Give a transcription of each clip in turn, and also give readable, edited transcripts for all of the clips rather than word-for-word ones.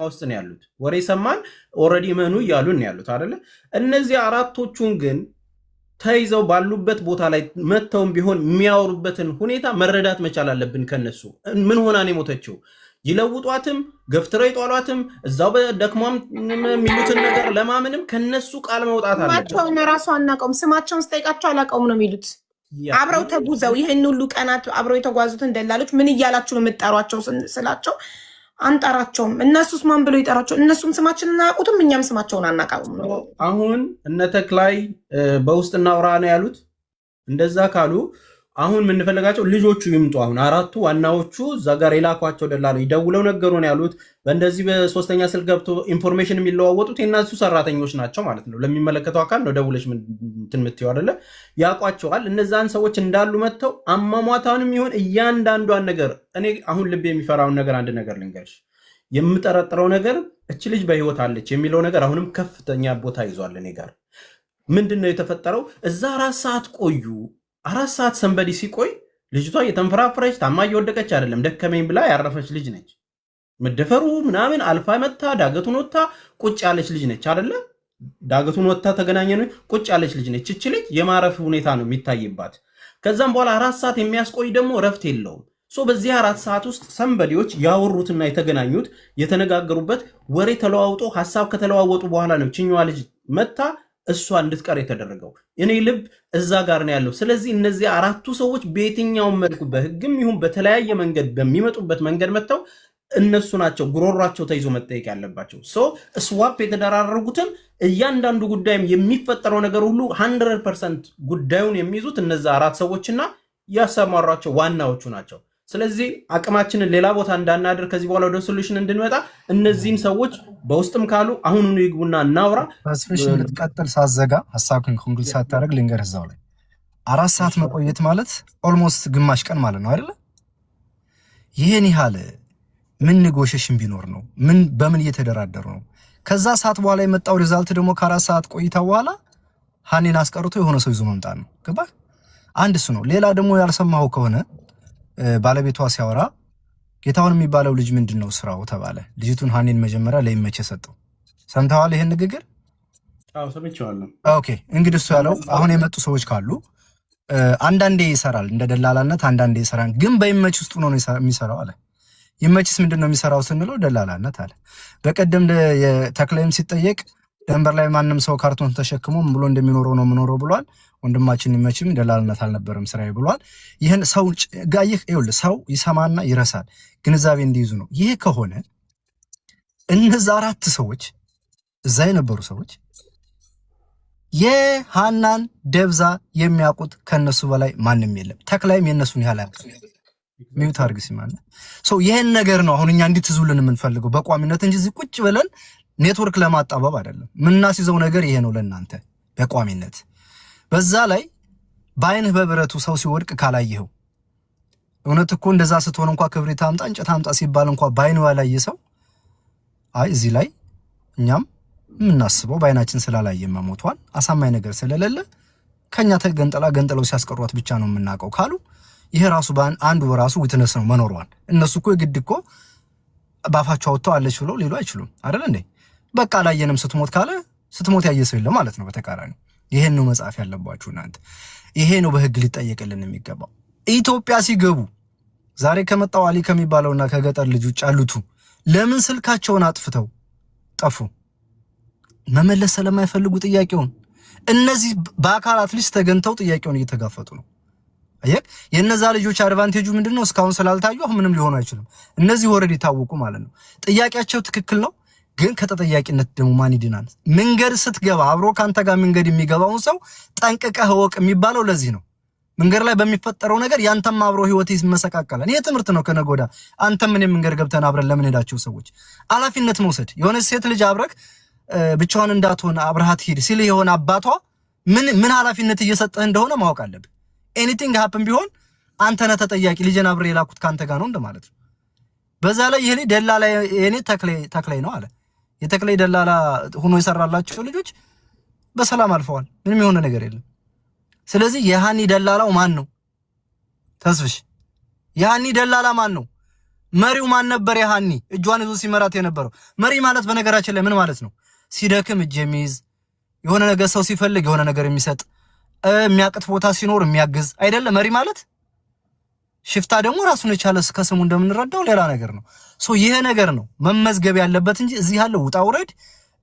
ውስጥ ነው ያሉት። ወሬ ሰማን ኦልሬዲ መኑ እያሉን ነው ያሉት አይደለ? እነዚህ አራቶቹን ግን ተይዘው ባሉበት ቦታ ላይ መተውም ቢሆን የሚያወሩበትን ሁኔታ መረዳት መቻል አለብን። ከነሱ ምን ሆና ነው የሞተችው? ይለውጧትም ገፍትረው ይጧሏትም እዛው በደክሟም የሚሉትን ነገር ለማመንም ከነሱ ቃል መውጣት አለ። ስማቸውን ራሱ አናውቀውም። ስማቸውን ስጠይቃቸው አላውቀውም ነው የሚሉት። አብረው ተጉዘው ይህን ሁሉ ቀናት አብረው የተጓዙትን ደላሎች ምን እያላችሁ ነው የምትጠሯቸው ስላቸው አንጠራቸውም። እነሱስ ማን ብለው ይጠራቸው? እነሱም ስማችንን አያውቁትም፣ እኛም ስማቸውን አናውቀውም ነው። አሁን እነ ተክላይ በውስጥ እናውራ ነው ያሉት። እንደዛ ካሉ አሁን የምንፈልጋቸው ልጆቹ ይምጡ። አሁን አራቱ ዋናዎቹ እዛ ጋር የላኳቸው ደላሎች ይደውለው ነገሩ ነው ያሉት። በእንደዚህ በሶስተኛ ስልክ ገብቶ ኢንፎርሜሽን የሚለዋወጡት የእነሱ ሰራተኞች ናቸው ማለት ነው። ለሚመለከተው አካል ነው ደውለሽ እንትን የምትይው አይደለ? ያውቋቸዋል። እነዛን ሰዎች እንዳሉ መጥተው አሟሟታንም ይሁን እያንዳንዷን ነገር እኔ አሁን ልብ የሚፈራውን ነገር አንድ ነገር ልንገርሽ። የምጠረጥረው ነገር እች ልጅ በህይወት አለች የሚለው ነገር አሁንም ከፍተኛ ቦታ ይዟል። እኔ ጋር ምንድን ነው የተፈጠረው? እዛ 4 ሰዓት ቆዩ። 4 ሰዓት ሰንበዲ ሲቆይ ልጅቷ የተንፈራፈረች ታማ እየወደቀች አይደለም፣ ደከመኝ ብላ ያረፈች ልጅ ነች። መደፈሩ ምናምን አልፋ መታ ዳገቱን ወጥታ ቁጭ ያለች ልጅ ነች አይደለ? ዳገቱን ወጥታ ተገናኘን ቁጭ ያለች ልጅ ነች። እች ልጅ የማረፍ ሁኔታ ነው የሚታይባት። ከዛም በኋላ 4 ሰዓት የሚያስቆይ ደግሞ እረፍት የለውም። በዚህ 4 ሰዓት ውስጥ ሰንበዲዎች ያወሩትና የተገናኙት የተነጋገሩበት ወሬ ተለዋውጦ ሀሳብ ከተለዋወጡ በኋላ ነው ችኛዋ ልጅ መታ እሷ እንድትቀር የተደረገው። እኔ ልብ እዛ ጋር ነው ያለው። ስለዚህ እነዚህ አራቱ ሰዎች በየትኛውም መልኩ በህግም ይሁን በተለያየ መንገድ በሚመጡበት መንገድ መጥተው እነሱ ናቸው ጉሮሯቸው ተይዞ መጠየቅ ያለባቸው። ስዋፕ የተደራረጉትም እያንዳንዱ ጉዳይም የሚፈጠረው ነገር ሁሉ 100% ጉዳዩን የሚይዙት እነዛ 4 ሰዎችና ያሰማሯቸው ዋናዎቹ ናቸው። ስለዚህ አቅማችንን ሌላ ቦታ እንዳናደር ከዚህ በኋላ ወደ ሶሉሽን እንድንመጣ እነዚህን ሰዎች በውስጥም ካሉ አሁኑኑ ይግቡና እናውራ። በስፔሻል ልትቀጥል ሳዘጋ ሐሳብን ኮንክሉድ ሳታደርግ ልንገርህ እዛው ላይ 4 ሰዓት መቆየት ማለት ኦልሞስት ግማሽ ቀን ማለት ነው አይደለ? ይሄን ያህል ምን ኔጎሽዬሽን ቢኖር ነው? ምን በምን እየተደራደሩ ነው? ከዛ ሰዓት በኋላ የመጣው ሪዛልት ደግሞ ከ4 ሰዓት ቆይታ በኋላ ሀኒን አስቀርቶ የሆነ ሰው ይዞ መምጣት ነው። ገባ? አንድ እሱ ነው። ሌላ ደግሞ ያልሰማው ከሆነ ባለቤቷ ሲያወራ ጌታውን የሚባለው ልጅ ምንድነው ስራው ተባለ። ልጅቱን ሀኒን መጀመሪያ ለይመች ሰጠው። ሰምተዋል ይሄን ንግግር? አዎ ሰምቼዋለሁ። ኦኬ እንግዲህ እሱ ያለው አሁን የመጡ ሰዎች ካሉ አንዳንዴ ይሰራል እንደ ደላላነት፣ አንዳንዴ ይሰራል ግን በይመች ውስጥ ነው የሚሰራው አለ። ይመችስ ምንድነው የሚሰራው ስንለው ደላላነት አለ። በቀደም የተክላይም ሲጠየቅ ደንበር ላይ ማንም ሰው ካርቶን ተሸክሞ ብሎ እንደሚኖረው ነው የምኖረው ብሏል። ወንድማችን ይመችም ደላላነት አልነበረም ስራዬ ብሏል። ይሄን ሰው ጋይህ ይኸውልህ ሰው ይሰማና ይረሳል። ግንዛቤ እንዲይዙ ነው። ይሄ ከሆነ እነዛ 4 ሰዎች እዛ የነበሩ ሰዎች የሃናን ደብዛ የሚያውቁት ከነሱ በላይ ማንም የለም። ተክላይም የነሱን ያህል ሚውት አርግ ሲማነ ይሄን ነገር ነው አሁን እኛ እንድትዙልን የምንፈልገው በቋሚነት እንጂ እዚህ ቁጭ ብለን ኔትወርክ ለማጣበብ አይደለም። ምናስይዘው ነገር ይሄ ነው ለእናንተ በቋሚነት። በዛ ላይ በአይንህ በብረቱ ሰው ሲወድቅ ካላየኸው እውነት እኮ እንደዛ ስትሆን እንኳን ክብሪት አምጣ እንጨት አምጣ ሲባል እንኳን በአይኑ ያላየ ሰው አይ እዚህ ላይ እኛም የምናስበው በአይናችን ስላላየ መሞቷን አሳማኝ ነገር ስለሌለ ከኛ ገንጥለው ሲያስቀሯት ብቻ ነው የምናውቀው ካሉ ይሄ ራሱ አንዱ በራሱ ዊትነስ ነው መኖሯን። እነሱ እኮ የግድ እኮ ባፋቸው አውጥተው አለች ብለው ሊሉ አይችሉም አይደል እንዴ? በቃ አላየንም ስትሞት ካለ ስትሞት ያየ ሰው የለም ማለት ነው። በተቃራኒ ይሄን ነው መጻፍ ያለባችሁ እናንተ። ይሄ ነው በህግ ሊጠየቅልን የሚገባው። ኢትዮጵያ ሲገቡ ዛሬ ከመጣው አሊ ከሚባለውና ከገጠር ልጅ ውጭ አሉቱ ለምን ስልካቸውን አጥፍተው ጠፉ? መመለስ ስለማይፈልጉ ጥያቄውን እነዚህ በአካላት ልጅ ተገንተው ጥያቄውን እየተጋፈጡ ነው። አየክ የነዛ ልጆች አድቫንቴጁ ምንድነው? እስካሁን ስላልታዩ አሁን ምንም ሊሆኑ አይችልም። እነዚህ ኦሬዲ ታወቁ ማለት ነው። ጥያቄያቸው ትክክል ነው፣ ግን ከተጠያቂነት ደግሞ ማን ይድናል? መንገድ ስትገባ አብሮ ካንተ ጋር መንገድ የሚገባውን ሰው ጠንቅቀህ ወቅ የሚባለው ለዚህ ነው። መንገድ ላይ በሚፈጠረው ነገር ያንተም አብሮ ህይወት ይመሰቃቀላል። ይሄ ትምህርት ነው። ከነጎዳ አንተም ምን መንገድ ገብተን አብረን ለምን ሄዳችሁ ሰዎች ኃላፊነት መውሰድ የሆነ ሴት ልጅ አብረክ ብቻዋን እንዳትሆን አብረሃት ሂድ ሲል የሆነ አባቷ ምን ኃላፊነት እየሰጠህ እንደሆነ ማወቅ አለብህ። ኤኒቲንግ ሃፕን ቢሆን አንተ ነህ ተጠያቂ። ልጅን አብሬ የላኩት ካንተ ጋር ነው እንደማለት ነው። በዛ ላይ ይሄኔ ደላላ የኔ ተክላይ ነው አለ። የተክላይ ደላላ ሆኖ ይሰራላችሁ ልጆች በሰላም አልፈዋል። ምንም የሆነ ነገር የለም። ስለዚህ የሃኒ ደላላው ማን ነው? ተስፍሽ የሃኒ ደላላ ማን ነው? መሪው ማን ነበር? ያሃኒ እጇን ይዞ ሲመራት የነበረው መሪ ማለት በነገራችን ላይ ምን ማለት ነው? ሲደክም እጅ የሚይዝ የሆነ ነገር ሰው ሲፈልግ የሆነ ነገር የሚሰጥ የሚያቅት ቦታ ሲኖር የሚያግዝ አይደለ መሪ ማለት። ሽፍታ ደግሞ ራሱን የቻለ ከስሙ እንደምንረዳው ሌላ ነገር ነው። ይሄ ነገር ነው መመዝገብ ያለበት እንጂ እዚህ ያለው ውጣ ውረድ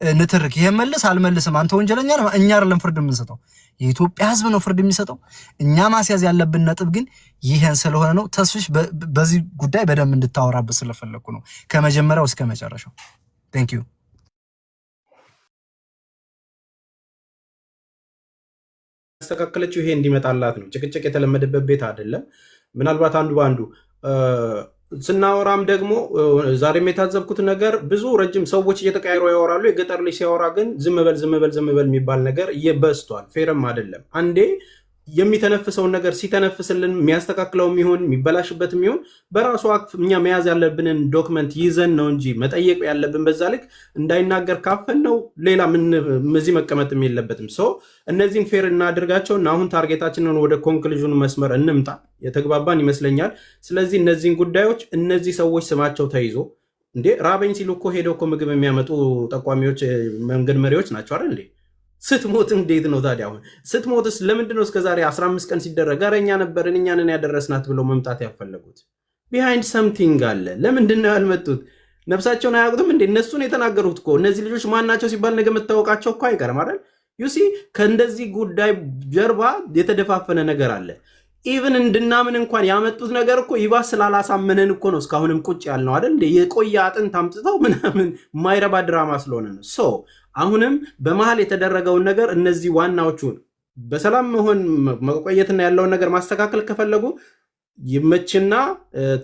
ንትርክ ይሄ መልስ አልመልስም አንተ ወንጀለኛ ነህ እኛ አይደለም ፍርድ የምንሰጠው የኢትዮጵያ ሕዝብ ነው ፍርድ የሚሰጠው። እኛ ማስያዝ ያለብን ነጥብ ግን ይሄን ስለሆነ ነው። ተስፍሽ በዚህ ጉዳይ በደንብ እንድታወራበት ስለፈለኩ ነው ከመጀመሪያው እስከ መጨረሻው። ቴንክ ዩ። ያስተካከለችው ይሄ እንዲመጣላት ነው። ጭቅጭቅ የተለመደበት ቤት አይደለም። ምናልባት አንዱ ባንዱ ስናወራም ደግሞ ዛሬም የታዘብኩት ነገር ብዙ ረጅም ሰዎች እየተቀያየሩ ያወራሉ። የገጠር ልጅ ሲያወራ ግን ዝም በል የሚባል ነገር እየበስቷል። ፌርም አይደለም። አንዴ የሚተነፍሰውን ነገር ሲተነፍስልን የሚያስተካክለውም ይሁን የሚበላሽበትም ይሁን በራሱ እኛ መያዝ ያለብንን ዶክመንት ይዘን ነው እንጂ መጠየቅ ያለብን በዛ ልክ እንዳይናገር ካፈን ነው። ሌላ ምን እዚህ መቀመጥም የለበትም። እነዚህን ፌር እናድርጋቸው እና አሁን ታርጌታችንን ወደ ኮንክሉዥኑ መስመር እንምጣ። የተግባባን ይመስለኛል። ስለዚህ እነዚህን ጉዳዮች እነዚህ ሰዎች ስማቸው ተይዞ እንዴ ራበኝ ሲሉ እኮ ሄደው እኮ ምግብ የሚያመጡ ጠቋሚዎች መንገድ መሪዎች ናቸው አይደል እንዴ? ስትሞት እንዴት ነው ታዲያ? አሁን ስትሞትስ ለምንድን ነው እስከዛሬ 15 ቀን ሲደረግ ጋረኛ ነበርን እኛንን ያደረስናት ብለው መምጣት ያፈለጉት? ቢሃይንድ ሰምቲንግ አለ። ለምንድን ነው ያልመጡት? ነፍሳቸውን አያውቁትም እንዴ? እነሱን የተናገሩት እኮ እነዚህ ልጆች ማናቸው ሲባል ነገ መታወቃቸው እኮ አይቀርም አይደል? ዩሲ ከእንደዚህ ጉዳይ ጀርባ የተደፋፈነ ነገር አለ። ኢቭን እንድናምን እንኳን ያመጡት ነገር እኮ ይባስ ስላላሳመነን እኮ ነው እስካሁንም ቁጭ ያልነው አይደል? የቆየ አጥንት አምጥተው ምናምን የማይረባ ድራማ ስለሆነ ነው። አሁንም በመሀል የተደረገውን ነገር እነዚህ ዋናዎቹን በሰላም መሆን መቆየትና ያለውን ነገር ማስተካከል ከፈለጉ ይመችና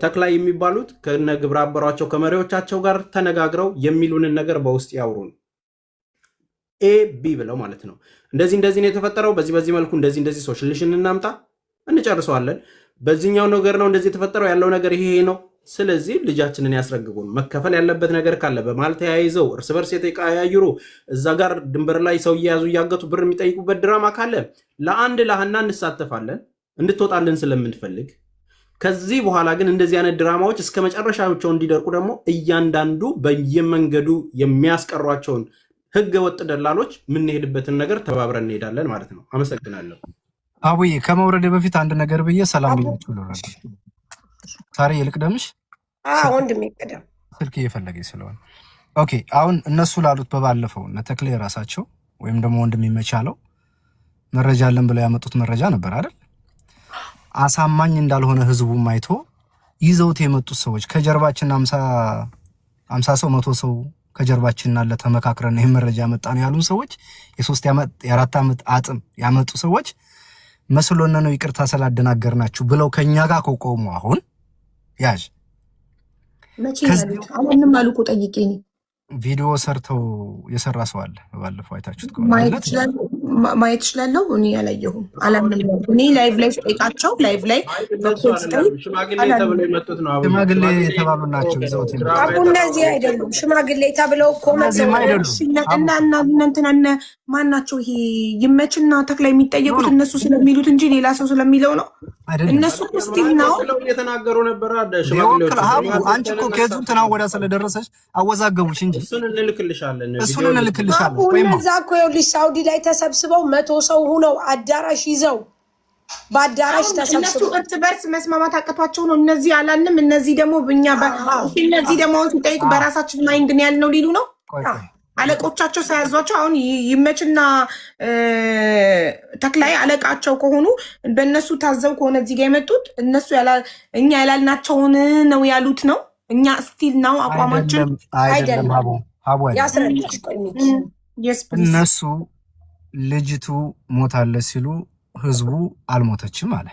ተክላይ የሚባሉት ከነ ግብረ አበሯቸው ከመሪዎቻቸው ጋር ተነጋግረው የሚሉንን ነገር በውስጥ ያውሩን። ኤቢ ብለው ማለት ነው። እንደዚህ ነው የተፈጠረው፣ በዚህ መልኩ እንደዚህ ሶሉሽን እናምጣ፣ እንጨርሰዋለን። በዚህኛው ነገር ነው እንደዚህ የተፈጠረው፣ ያለው ነገር ይሄ ነው። ስለዚህ ልጃችንን ያስረግቡን። መከፈል ያለበት ነገር ካለ በማል ተያይዘው እርስ በርስ የተቀያየሩ እዛ ጋር ድንበር ላይ ሰው እየያዙ እያገቱ ብር የሚጠይቁበት ድራማ ካለ ለአንድ ላህና እንሳተፋለን እንድትወጣልን ስለምንፈልግ። ከዚህ በኋላ ግን እንደዚህ አይነት ድራማዎች እስከ መጨረሻቸው እንዲደርቁ ደግሞ እያንዳንዱ በየመንገዱ የሚያስቀሯቸውን ህገ ወጥ ደላሎች የምንሄድበትን ነገር ተባብረን እንሄዳለን ማለት ነው። አመሰግናለሁ። አቡዬ ከመውረድ በፊት አንድ ነገር ብዬ ሰላም ብያችሁ ልረዳ። ታሪ ይልቅደምሽ ወንድሜ ቀደም ስልክ እየፈለገኝ ስለሆነ ኦኬ። አሁን እነሱ ላሉት በባለፈው እነ ተክሌ የራሳቸው ወይም ደግሞ ወንድም ይመቻለው መረጃ አለን ብለው ያመጡት መረጃ ነበር አይደል? አሳማኝ እንዳልሆነ ህዝቡም አይቶ ይዘውት የመጡት ሰዎች ከጀርባችን 50 ሰው 100 ሰው ከጀርባችን አለ ተመካክረን ይሄን መረጃ ያመጣን ያሉን ሰዎች የ3 ዓመት የ4 ዓመት አጥም ያመጡ ሰዎች መስሎና ነው ይቅርታ ስላደናገርናችሁ ብለው ከኛ ጋር ቆቆሙ። አሁን ያዥ መቼ ያሉት አሁንም አልቆ ጠይቄኝ ቪዲዮ ሰርተው የሰራ ሰው አለ። ባለፈው አይታችሁት ማየት ይችላልው። እኔ ያላየሁም አላምንም። እኔ ላይቭ ላይ ጠይቃቸው ላይቭ ላይ ሽማግሌ ተብለው የመጡት ነው። ሽማግሌ የተባሉ ናቸው ይዘውት አቡ እነዚህ አይደሉም። ሽማግሌ ተብለው እኮ እናንተና ማናቸው? ይሄ ይመችና ተክላይ የሚጠየቁት እነሱ ስለሚሉት እንጂ ሌላ ሰው ስለሚለው ነው። እነሱ ስቲል ነው የተናገሩ ነበር። አንቺ እኮ ከዙን ተናወዳ ስለደረሰች አወዛገቡሽ እንጂ እሱን እንልክልሻለን። እዛ እኮ ይኸውልሽ ሳውዲ ላይ ተሰብስበው 100 ሰው ሆነው አዳራሽ ይዘው በአዳራሽ ተሰብስበው እርስ በርስ መስማማት አቅቷቸው ነው። እነዚህ አላልንም። እነዚህ ደግሞ እነዚህ ደግሞ ሲጠይቁ በራሳችን ማይንድ ነው ያልነው ሊሉ ነው። አለቆቻቸው ሳያዟቸው አሁን ይመችና ተክላይ አለቃቸው ከሆኑ በእነሱ ታዘው ከሆነ እዚህ ጋር የመጡት እነሱ እኛ ያላልናቸውን ነው ያሉት ነው። እኛ ስቲል ነው አቋማችን አይደለም። ያስረዳሽ ቆይኝ። እነሱ ልጅቱ ሞታለች ሲሉ ህዝቡ አልሞተችም አለ።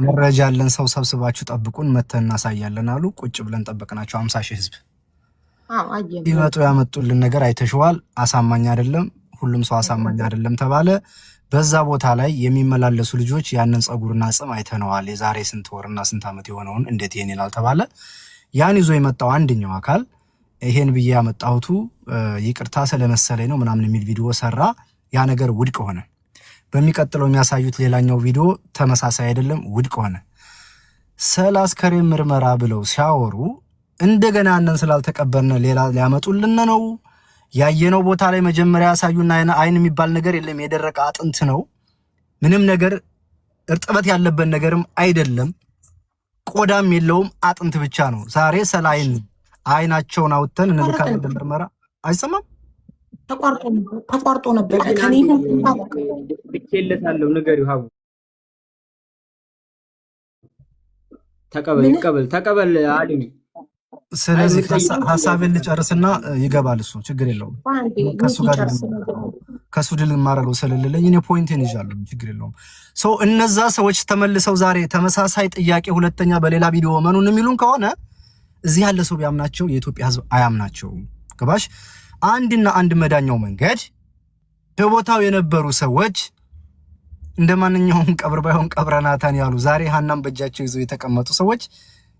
መረጃ ያለን ሰው ሰብስባችሁ ጠብቁን መተን እናሳያለን አሉ። ቁጭ ብለን ጠበቅናቸው። 50 ሺህ ህዝብ ይመጡ ያመጡልን ነገር አይተሽዋል። አሳማኝ አይደለም፣ ሁሉም ሰው አሳማኝ አይደለም ተባለ። በዛ ቦታ ላይ የሚመላለሱ ልጆች ያንን ጸጉርና ጽም አይተነዋል። የዛሬ ስንት ወርና ስንት ዓመት የሆነውን እንዴት ይሄን ይላል ተባለ። ያን ይዞ የመጣው አንደኛው አካል ይሄን ብዬ ያመጣሁት ይቅርታ ስለመሰለኝ ነው ምናምን የሚል ቪዲዮ ሰራ። ያ ነገር ውድቅ ሆነ። በሚቀጥለው የሚያሳዩት ሌላኛው ቪዲዮ ተመሳሳይ አይደለም፣ ውድቅ ሆነ። ስለ አስከሬን ምርመራ ብለው ሲያወሩ እንደገና ያንን ስላልተቀበልን ሌላ ሊያመጡልን ነው። ያየነው ቦታ ላይ መጀመሪያ ያሳዩና አይን የሚባል ነገር የለም፣ የደረቀ አጥንት ነው። ምንም ነገር እርጥበት ያለበት ነገርም አይደለም፣ ቆዳም የለውም፣ አጥንት ብቻ ነው። ዛሬ ስለ አይናቸውን አውጥተን እንልካለን ምርመራ። አይሰማም፣ ተቋርጦ ነበር። ከኔ ልኬለታለሁ። ንገሪው ሀቡ ተቀበል አለኝ። ስለዚህ ሐሳቤን ልጨርስና ይገባል እሱ፣ ችግር የለውም። ከሱ ድል ማረገው ስለሌለኝ እኔ ፖይንቴን ይዣለሁ፣ ችግር የለውም። እነዛ ሰዎች ተመልሰው ዛሬ ተመሳሳይ ጥያቄ ሁለተኛ በሌላ ቪዲዮ መኑን የሚሉን ከሆነ እዚህ ያለ ሰው ቢያምናቸው የኢትዮጵያ ሕዝብ አያምናቸውም። ገባሽ? አንድና አንድ መዳኛው መንገድ በቦታው የነበሩ ሰዎች እንደ ማንኛውም ቀብር ባይሆን ቀብረናታን ያሉ ዛሬ ሀናም በእጃቸው ይዘው የተቀመጡ ሰዎች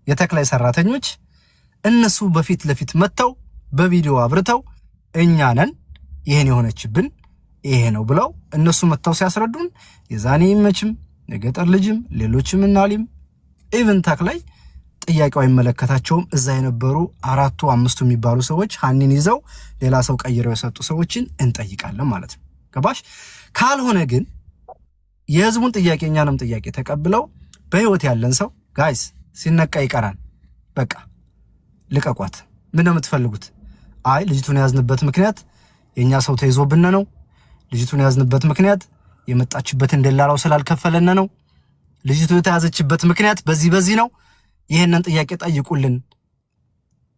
የተክላይ ሰራተኞች እነሱ በፊት ለፊት መጥተው በቪዲዮ አብርተው እኛ ነን ይሄን የሆነችብን ይሄ ነው ብለው እነሱ መጥተው ሲያስረዱን የዛኔ ይመችም የገጠር ልጅም ሌሎችም እናሊም ኢቭን ተክላይ ጥያቄው አይመለከታቸውም። እዛ የነበሩ 4 5 የሚባሉ ሰዎች ሀኒን ይዘው ሌላ ሰው ቀይረው የሰጡ ሰዎችን እንጠይቃለን ማለት ነው። ገባሽ? ካልሆነ ግን የህዝቡን ጥያቄ እኛንም ጥያቄ ተቀብለው በህይወት ያለን ሰው ጋይስ ሲነቃ ይቀራል። በቃ ልቀቋት። ምን ነው የምትፈልጉት? አይ ልጅቱን ያዝንበት ምክንያት የኛ ሰው ተይዞብን ነው። ልጅቱን ያዝንበት ምክንያት የመጣችበትን ደላላው ስላልከፈለን ነው። ልጅቱ የተያዘችበት ምክንያት በዚህ ነው። ይሄንን ጥያቄ ጠይቁልን፣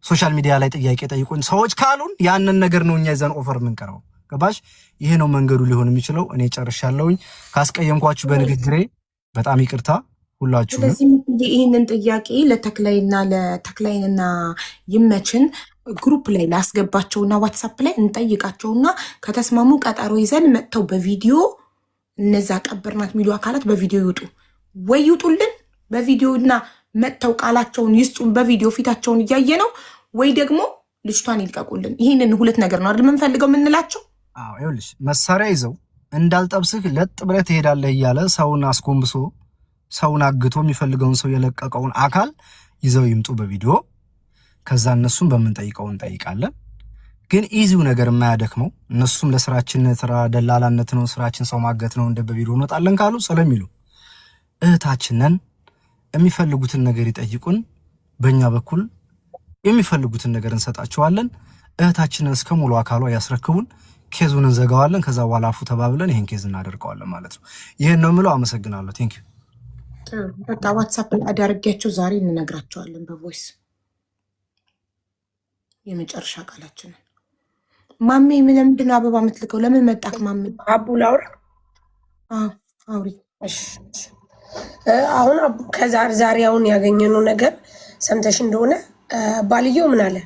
ሶሻል ሚዲያ ላይ ጥያቄ ጠይቁን ሰዎች ካሉን ያንን ነገር ነው እኛ ይዘን ኦፈር የምንቀርበው። ገባሽ? ይሄ ነው መንገዱ ሊሆን የሚችለው። እኔ ጨርሻለሁኝ። ካስቀየምኳችሁ በንግግሬ በጣም ይቅርታ ሁላችሁ። ስለዚህ ይህንን ጥያቄ ለተክላይንና ይመችን ግሩፕ ላይ ላስገባቸውና ዋትሳፕ ላይ እንጠይቃቸውና ከተስማሙ ቀጠሮ ይዘን መጥተው በቪዲዮ እነዛ ቀበርናት የሚሉ አካላት በቪዲዮ ይውጡ ወይ ይውጡልን በቪዲዮና መጥተው ቃላቸውን ይስጡን በቪዲዮ ፊታቸውን እያየ ነው ወይ ደግሞ ልጅቷን ይልቀቁልን። ይህንን ሁለት ነገር ነው አይደል የምንፈልገው የምንላቸው። አዎ ይኸውልሽ መሳሪያ ይዘው እንዳልጠብስህ ለጥ ብለህ ትሄዳለህ እያለ ሰውን አስጎንብሶ ሰውን አግቶ የሚፈልገውን ሰው የለቀቀውን አካል ይዘው ይምጡ በቪዲዮ። ከዛ እነሱም በምንጠይቀው እንጠይቃለን። ግን ኢዚው ነገር የማያደክመው እነሱም ለስራችን ስራ ደላላነት ነው ስራችን ሰው ማገት ነው እንደ በቪዲዮ እንወጣለን ካሉ ስለሚሉ እህታችንን የሚፈልጉትን ነገር ይጠይቁን። በእኛ በኩል የሚፈልጉትን ነገር እንሰጣቸዋለን። እህታችንን እስከ ሙሉ አካሏ ያስረክቡን። ኬዙን እንዘጋዋለን። ከዛ በኋላ አፉ ተባብለን ይሄን ኬዝ እናደርገዋለን ማለት ነው። ይሄን ነው የምለው። አመሰግናለሁ። ቴንክ ዩ። በቃ ዋትስአፕ ላይ አዳርጌያቸው ዛሬ እንነግራቸዋለን በቮይስ የመጨረሻ ቃላችንን። ማሜ ለምንድን ነው አበባ የምትልከው? ለምን መጣክ ማሜ? አቡ ላውራ? አውሪ። አሁን አቡ ዛሬ አሁን ያገኘነው ነገር ሰምተሽ እንደሆነ ባልየው ምን አለ?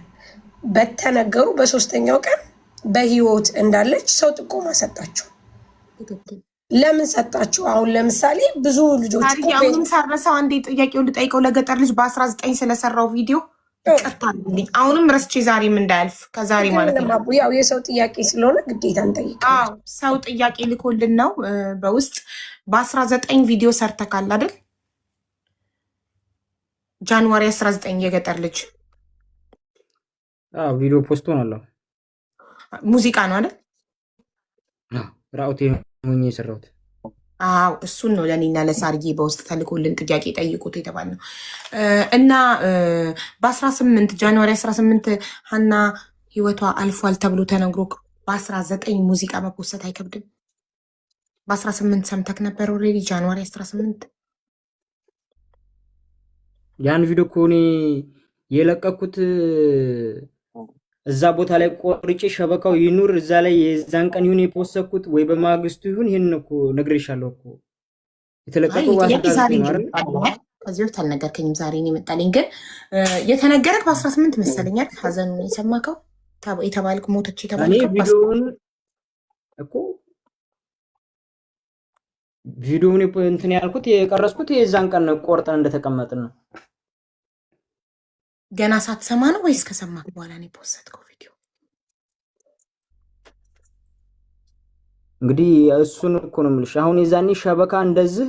በተነገሩ በሶስተኛው ቀን በህይወት እንዳለች ሰው ጥቆማ ሰጣችሁ። ለምን ሰጣችሁ? አሁን ለምሳሌ ብዙ ልጆች አሁንም ሳረሰው አንዴ ጥያቄውን ልጠይቀው። ለገጠር ልጅ በ19 ስለሰራው ቪዲዮ ይቀርታልኝ። አሁንም ረስቼ ዛሬም እንዳያልፍ ከዛሬ ማለት ነው። ያው የሰው ጥያቄ ስለሆነ ግዴታ እንጠይቃለን። ሰው ጥያቄ ልኮልን ነው በውስጥ በ19 ቪዲዮ ሰርተካል አይደል? ጃንዋሪ 19 የገጠር ልጅ ቪዲዮ ፖስት ሆናለሁ። ሙዚቃ ነው አይደል? ራውቴ ሆኜ የሰራሁት እሱን ነው ለእኔና ለሳርዬ በውስጥ ተልኮልን ጥያቄ ጠይቁት የተባል ነው። እና በ18 ጃንዋሪ 18 ሀና ህይወቷ አልፏል ተብሎ ተነግሮ በ19 ሙዚቃ መፖሰት አይከብድም? በ18 ሰምተክ ነበር ኦልሬዲ ጃንዋሪ 18 ያን ቪዲዮ እኮ እኔ የለቀኩት እዛ ቦታ ላይ ቆርጬ ሸበካው ይኑር እዛ ላይ የዛን ቀን ይሁን የፖሰኩት ወይ በማግስቱ ይሁን ይሄን እኮ ነግሬሻለሁ እኮ የተለቀቀው ከዚህ በፊት አልነገርከኝም። ዛሬ ነው የመጣልኝ። ግን የተነገረክ በ18 መሰለኛል ሀዘኑን የሰማከው የተባልክ ሞተች የተባልክ ቪዲዮውን እኮ ቪዲዮውን እንትን ያልኩት የቀረስኩት የዛን ቀን ቆርጠን እንደተቀመጥን ነው። ገና ሳትሰማ ነው ወይስ ከሰማክ በኋላ ነው የፖስተው ቪዲዮ? እንግዲህ እሱን እኮ ነው የምልሽ። አሁን የዛኔ ሸበካ እንደዚህ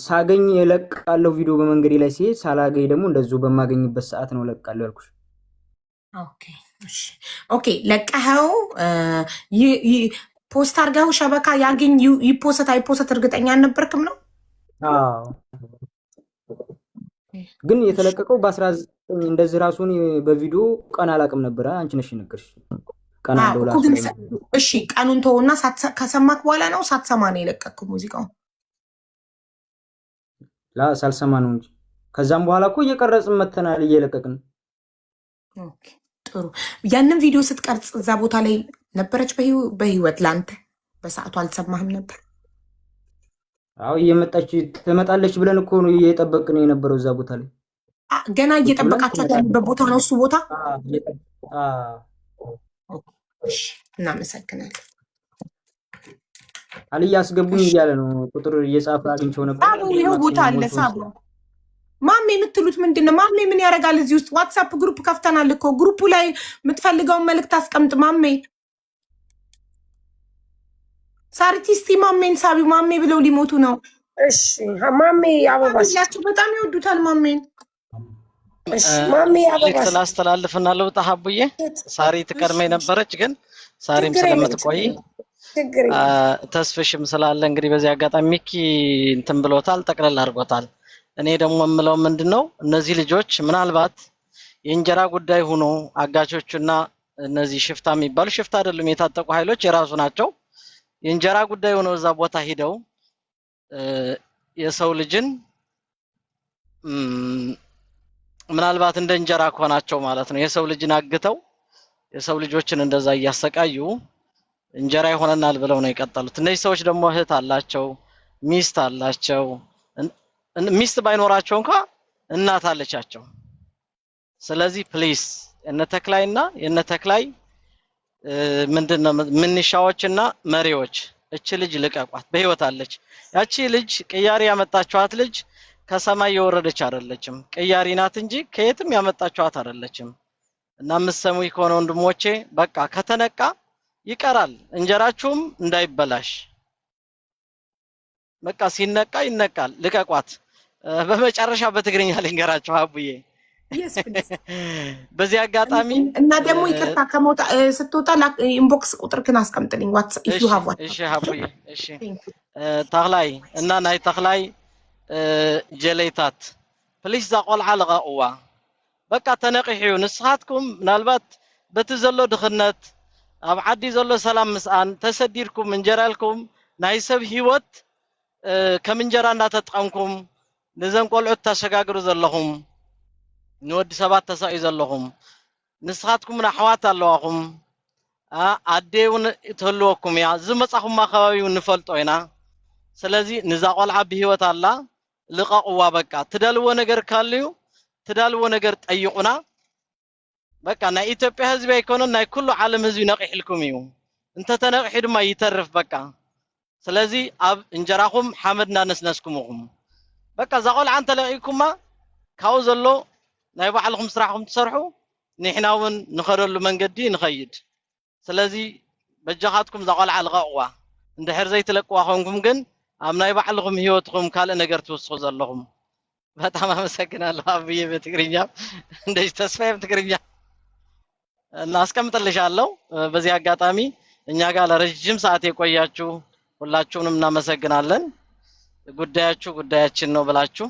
ሳገኝ እለቃለሁ ቪዲዮ በመንገዴ ላይ ሲሄድ፣ ሳላገኝ ደግሞ እንደዚሁ በማገኝበት ሰዓት ነው እለቃለሁ ያልኩሽ። ኦኬ ለቀኸው ፖስት አድርገው ሸበካ ያገኝ ይፖስት አይፖስት እርግጠኛ አልነበርክም ነው? አዎ ግን የተለቀቀው በ19 እንደዚህ ራሱን በቪዲዮ ቀን አላውቅም ነበረ። አንቺ ነሽ ነገርሽ ቀን አለው እሺ ቀኑን ተውና ከሰማክ በኋላ ነው ሳትሰማ ነው የለቀቅኩ ሙዚቃው? ሳልሰማ ነው እንጂ ከዛም በኋላ እኮ እየቀረጽን መተናል እየለቀቅን። ኦኬ ጥሩ። ያንን ቪዲዮ ስትቀርጽ እዛ ቦታ ላይ ነበረች በህይወት ላንተ በሰዓቱ አልሰማህም ነበር? አዎ እየመጣች ትመጣለች ብለን እኮ ነው እየጠበቅን የነበረው እዛ ቦታ ላይ። ገና እየጠበቃችኋት ያለበት ቦታ ነው እሱ ቦታ? እሺ እናመሰግናለን። አልያ አስገቡኝ እያለ ነው ቁጥር እየጻፈ አግኝቼው ነበር። ይኸው ቦታ አለ ሳቡ። ማሜ የምትሉት ምንድን ነው? ማሜ ምን ያደርጋል እዚህ ውስጥ? ዋትሳፕ ግሩፕ ከፍተናል እኮ። ግሩፑ ላይ የምትፈልገውን መልእክት አስቀምጥ ማሜ። ሳሪቲስቲ ማሜን ሳቢ ማሜ ብለው ሊሞቱ ነው። እሺ ማሜ አበባቸው በጣም ይወዱታል ማሜን። እሺ ማሜ አበባ ስላስተላልፍና ለውጣ ሀቡዬ ሳሪ ትቀድመኝ ነበረች፣ ግን ሳሪም ስለምትቆይ ተስፍሽም ስላለ እንግዲህ በዚህ አጋጣሚ ሚኪ እንትን ብሎታል፣ ጠቅለል አድርጎታል። እኔ ደግሞ የምለው ምንድነው እነዚህ ልጆች ምናልባት የእንጀራ ጉዳይ ሆኖ አጋቾቹና እነዚህ ሽፍታ የሚባሉ ሽፍታ አይደሉም የታጠቁ ኃይሎች የራሱ ናቸው። የእንጀራ ጉዳይ ሆኖ እዛ ቦታ ሄደው የሰው ልጅን ምናልባት እንደ እንጀራ ከሆናቸው ማለት ነው የሰው ልጅን አግተው የሰው ልጆችን እንደዛ እያሰቃዩ እንጀራ ይሆነናል ብለው ነው የቀጠሉት። እነዚህ ሰዎች ደግሞ እህት አላቸው፣ ሚስት አላቸው። ሚስት ባይኖራቸው እንኳን እናት አለቻቸው። ስለዚህ ፕሊስ እነተክላይና የነተክላይ ምንድነው ምንሻዎችና መሪዎች እቺ ልጅ ልቀቋት፣ በህይወት አለች። ያቺ ልጅ ቅያሪ ያመጣችኋት ልጅ ከሰማይ የወረደች አይደለችም፣ ቅያሪ ናት እንጂ ከየትም ያመጣችኋት አይደለችም። እና ምሰሙይ ከሆነ ወንድሞቼ በቃ ከተነቃ ይቀራል፣ እንጀራችሁም እንዳይበላሽ በቃ ሲነቃ ይነቃል። ልቀቋት። በመጨረሻ በትግርኛ ልንገራችሁ አቡዬ በዚህ አጋጣሚ እና ደግሞ ይቅርታ ከሞታ ስትወጣ ኢንቦክስ ቁጥርክን አስቀምጥልኝ ዋትስ ኢፍ ዩ ሃቭ ዋት። እሺ አቡዬ እሺ ተክላይ እና ናይ ተክላይ ጀለይታት ፕሊስ ዛቆልዓ ለቃዋ በቃ ተነቂሑ ንስኻትኩም ምናልባት በቲ ዘሎ ድኽነት ኣብ ዓዲ ዘሎ ሰላም ምስኣን ተሰዲድኩም እንጀራልኩም ናይ ሰብ ህይወት ከም እንጀራ እናተጠቀምኩም ንዘን ቆልዑት ተሸጋግሩ ዘለኹም ንወዲ ሰባት ተሳኢ ዘለኹም ንስኻትኩም ኣሕዋት ኣለዋኹም ኣዴውን እትህልወኩም እያ ዝመፃኹም ኣኸባቢውን ንፈልጦ ኢና። ስለዚ ንዛ ቆልዓ ብሂወት ኣላ ልቐቕዋ። በቃ ትደልዎ ነገር ካልዩ ትዳልዎ ነገር ጠይቁና። በቃ ናይ ኢትዮጵያ ህዝቢ ኣይኮነን ናይ ኩሉ ዓለም ህዝቢ ነቂሕልኩም እዩ። እንተ ተነቂሑ ድማ ይተርፍ በቃ። ስለዚ ኣብ እንጀራኹም ሓመድና ነስነስኩምኹም በቃ ዛ ቆልዓ እንተለቂኩማ ካብኡ ዘሎ ናይ ባዕልኩም ስራሕኩም ትሰርሑ ንሕና እውን ንኸደሉ መንገዲ ንኸይድ። ስለዚ በጃኻትኩም ዛ ቆልዓ ልቐቕዋ። እንድሕር ዘይትለቅዋ ኮንኩም ግን ኣብ ናይ ባዕልኩም ህይወትኩም ካልእ ነገር ትውስኹ ዘለኹም። በጣም አመሰግናለሁ አብዬ። በትግርኛ እንደዚህ ተስፋዬ በትግርኛ እናስቀምጥልሻለሁ። በዚህ አጋጣሚ እኛ ጋር ለረጅም ሰዓት የቆያችሁ ሁላችሁንም እናመሰግናለን። ጉዳያችሁ ጉዳያችን ነው ብላችሁ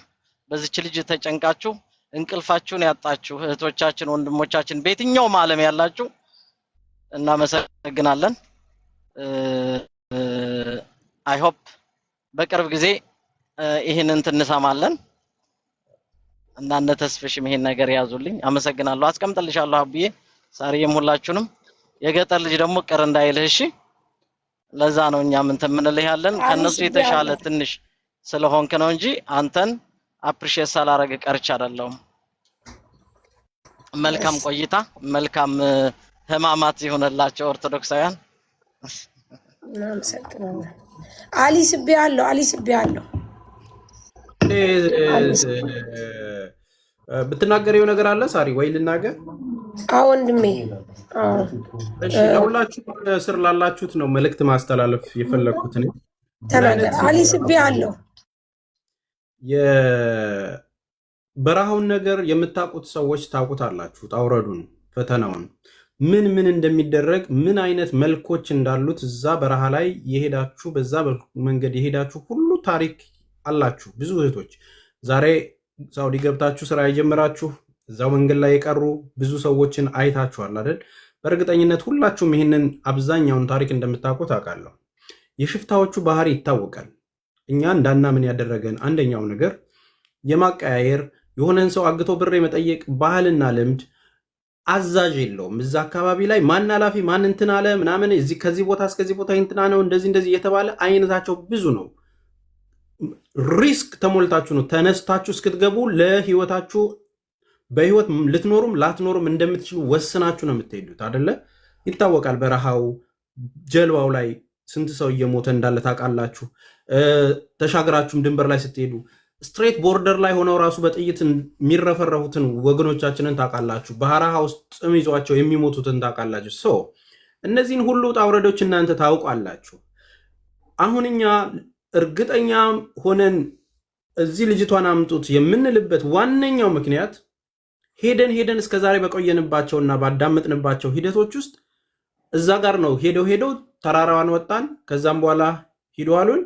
በዚች ልጅ ተጨንቃችሁ እንቅልፋችሁን ያጣችሁ እህቶቻችን ወንድሞቻችን በየትኛውም ዓለም ያላችሁ እናመሰግናለን። አይ ሆፕ በቅርብ ጊዜ ይሄንን እንሰማለን እና እነ ተስፍሽም ይሄን ነገር ያዙልኝ። አመሰግናለሁ። አስቀምጥልሻለሁ አብዬ። ሳሪየም ሁላችሁንም የገጠር ልጅ ደግሞ ቅር እንዳይልህ እሺ። ለዛ ነው እኛም እንትን ምንልህ ያለን ከነሱ የተሻለ ትንሽ ስለሆንክ ነው እንጂ አንተን አፕሪሺየት ሳላረግ ቀርቻ አይደለም። መልካም ቆይታ፣ መልካም ህማማት ይሁንላችሁ ኦርቶዶክሳውያን። እናመሰግናለን። አሊስ ቢያለው ብትናገሪው ነገር አለ ሳሪ ወይ ልናገር? ወንድሜ እሺ ለሁላችሁ ስር ላላችሁት ነው መልእክት ማስተላለፍ የፈለኩት እኔ ተናገር አሊ ስቤ አለው የበረሃውን ነገር የምታውቁት ሰዎች ታውቁታላችሁ ታውረዱን ፈተናውን ምን እንደሚደረግ ምን አይነት መልኮች እንዳሉት እዛ በረሃ ላይ የሄዳችሁ በዛ መንገድ የሄዳችሁ ሁሉ ታሪክ አላችሁ ብዙ እህቶች ዛሬ ሳውዲ ገብታችሁ ስራ የጀመራችሁ እዛው መንገድ ላይ የቀሩ ብዙ ሰዎችን አይታችኋል አይደል በእርግጠኝነት ሁላችሁም ይሄንን አብዛኛውን ታሪክ እንደምታውቁት አውቃለሁ የሽፍታዎቹ ባህሪ ይታወቃል እኛ እንዳናምን ያደረገን አንደኛው ነገር የማቀያየር የሆነን ሰው አግቶ ብር የመጠየቅ ባህልና ልምድ አዛዥ የለውም እዛ አካባቢ ላይ ማን አላፊ ማን እንትን አለ ምናምን እዚህ ከዚህ ቦታ እስከዚህ ቦታ እንትና ነው እንደዚህ እየተባለ አይነታቸው ብዙ ነው ሪስክ ተሞልታችሁ ነው ተነስታችሁ እስክትገቡ ለህይወታችሁ በህይወት ልትኖሩም ላትኖሩም እንደምትችሉ ወስናችሁ ነው የምትሄዱት አይደለ ይታወቃል በረሃው ጀልባው ላይ ስንት ሰው እየሞተ እንዳለ ታውቃላችሁ ተሻግራችሁም ድንበር ላይ ስትሄዱ ስትሬት ቦርደር ላይ ሆነው ራሱ በጥይት የሚረፈረፉትን ወገኖቻችንን ታውቃላችሁ በረሃ ውስጥ ጥም ይዟቸው የሚሞቱትን ታውቃላችሁ ሶ እነዚህን ሁሉ ጣውረዶች እናንተ ታውቃላችሁ አሁንኛ እርግጠኛ ሆነን እዚህ ልጅቷን አምጡት የምንልበት ዋነኛው ምክንያት ሄደን እስከዛሬ በቆየንባቸውና ባዳመጥንባቸው ሂደቶች ውስጥ እዛ ጋር ነው ሄደው ተራራዋን ወጣን ከዛም በኋላ ሂደዋሉን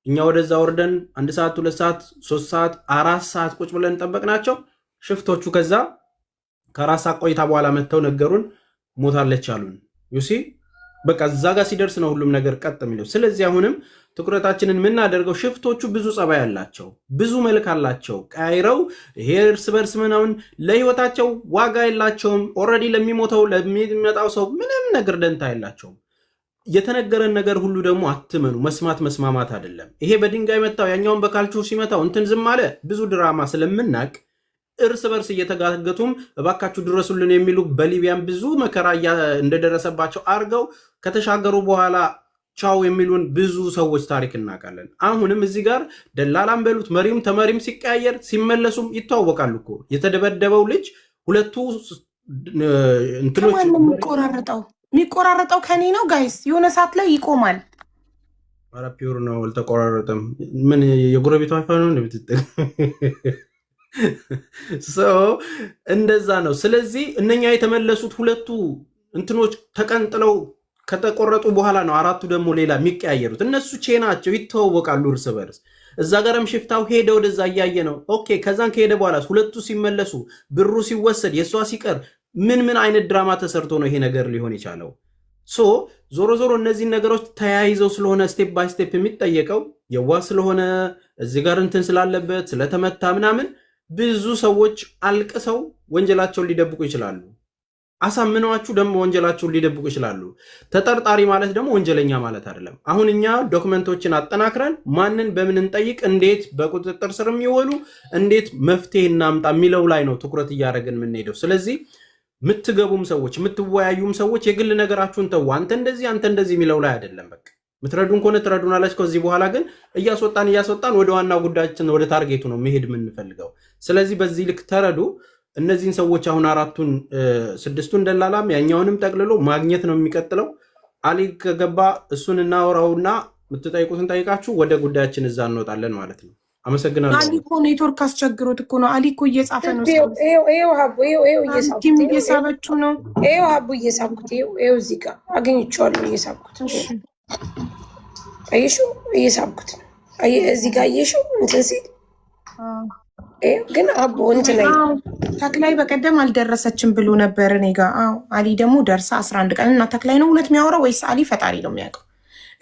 እኛ ወደዛ ወርደን 1 ሰዓት 2 ሰዓት 3 ሰዓት 4 ሰዓት ቁጭ ብለን ጠበቅናቸው ሽፍቶቹ ከዛ ከራሳ ቆይታ በኋላ መተው ነገሩን ሞታለች አሉን ዩሲ በቃ እዛ ጋር ሲደርስ ነው ሁሉም ነገር ቀጥ የሚለው ስለዚህ አሁንም ትኩረታችንን የምናደርገው ሽፍቶቹ ብዙ ጸባይ አላቸው ብዙ መልክ አላቸው ቀይረው ይሄ እርስ በርስ ምናምን ለህይወታቸው ዋጋ የላቸውም ኦሬዲ ለሚሞተው ለሚመጣው ሰው ምንም ነገር ደንታ የላቸውም የተነገረን ነገር ሁሉ ደግሞ አትመኑ መስማማት አይደለም ይሄ በድንጋይ መታው ያኛውን በካልቹ ሲመታው እንትን ዝም አለ ብዙ ድራማ ስለምናቅ እርስ በርስ እየተጋገቱም እባካችሁ ድረሱልን የሚሉ በሊቢያን ብዙ መከራ እንደደረሰባቸው አርገው ከተሻገሩ በኋላ ቻው የሚሉን ብዙ ሰዎች ታሪክ እናውቃለን አሁንም እዚህ ጋር ደላላም በሉት መሪም ተመሪም ሲቀያየር ሲመለሱም ይተዋወቃሉ እኮ የተደበደበው ልጅ ሁለቱ እንትኖች የሚቆራረጠው ከኔ ነው ጋይስ የሆነ ሰዓት ላይ ይቆማል አረ ፒውር ነው አልተቆራረጠም ምን የጎረቤቱ ዋይፋይ ነው እንደምትጠቀም እንደዛ ነው ስለዚህ እነኛ የተመለሱት ሁለቱ እንትኖች ተቀንጥለው ከተቆረጡ በኋላ ነው አራቱ ደግሞ ሌላ የሚቀያየሩት እነሱ ቼናቸው ይተዋወቃሉ እርስ በርስ እዛ ጋርም ሽፍታው ሄደ ወደዛ እያየ ነው ኦኬ ከዛን ከሄደ በኋላ ሁለቱ ሲመለሱ ብሩ ሲወሰድ የሷ ሲቀር ምን አይነት ድራማ ተሰርቶ ነው ይሄ ነገር ሊሆን የቻለው ሶ ዞሮ እነዚህ ነገሮች ተያይዘው ስለሆነ ስቴፕ ባይ ስቴፕ የሚጠየቀው የዋ ስለሆነ እዚህ ጋር እንትን ስላለበት ስለተመታ ምናምን ብዙ ሰዎች አልቅሰው ወንጀላቸውን ሊደብቁ ይችላሉ አሳምነዋችሁ ደግሞ ወንጀላቸውን ሊደብቁ ይችላሉ ተጠርጣሪ ማለት ደግሞ ወንጀለኛ ማለት አይደለም አሁን እኛ ዶክመንቶችን አጠናክረን ማንን በምን እንጠይቅ እንዴት በቁጥጥር ስር የሚወሉ እንዴት መፍትሄ እናምጣ የሚለው ላይ ነው ትኩረት እያደረግን የምንሄደው ስለዚህ ምትገቡም ሰዎች ምትወያዩም ሰዎች የግል ነገራችሁን ተው አንተ እንደዚህ የሚለው ላይ አይደለም በቃ ምትረዱን ከሆነ ትረዱናላችሁ ከዚህ በኋላ ግን እያስወጣን ወደ ዋናው ጉዳያችን ወደ ታርጌቱ ነው መሄድ የምንፈልገው ስለዚህ በዚህ ልክ ተረዱ እነዚህን ሰዎች አሁን አራቱን ስድስቱን ደላላም ያኛውንም ጠቅልሎ ማግኘት ነው የሚቀጥለው አሊ ከገባ እሱን እናወራውና ምትጠይቁትን ጠይቃችሁ ወደ ጉዳያችን እዛ እንወጣለን ማለት ነው አመሰግናለሁ አሊ እኮ ኔትወርክ አስቸግሮት እኮ ነው አሊ እኮ እየጻፈ ነው እየሳበችው ነው ሀቡ እየሳብኩት እዚህ ጋር አገኝቼዋለሁ እየሳብኩት አየሽው እየሳብኩት ነው እዚህ ጋር አየሽው እንትን ሲል ግን አቦ እንትን ተክላይ በቀደም አልደረሰችም ብሎ ነበር እኔ ጋር አሊ ደግሞ ደርሳ 11 ቀን እና ተክላይ ነው እውነት የሚያወራው ወይስ አሊ ፈጣሪ ነው የሚያውቀው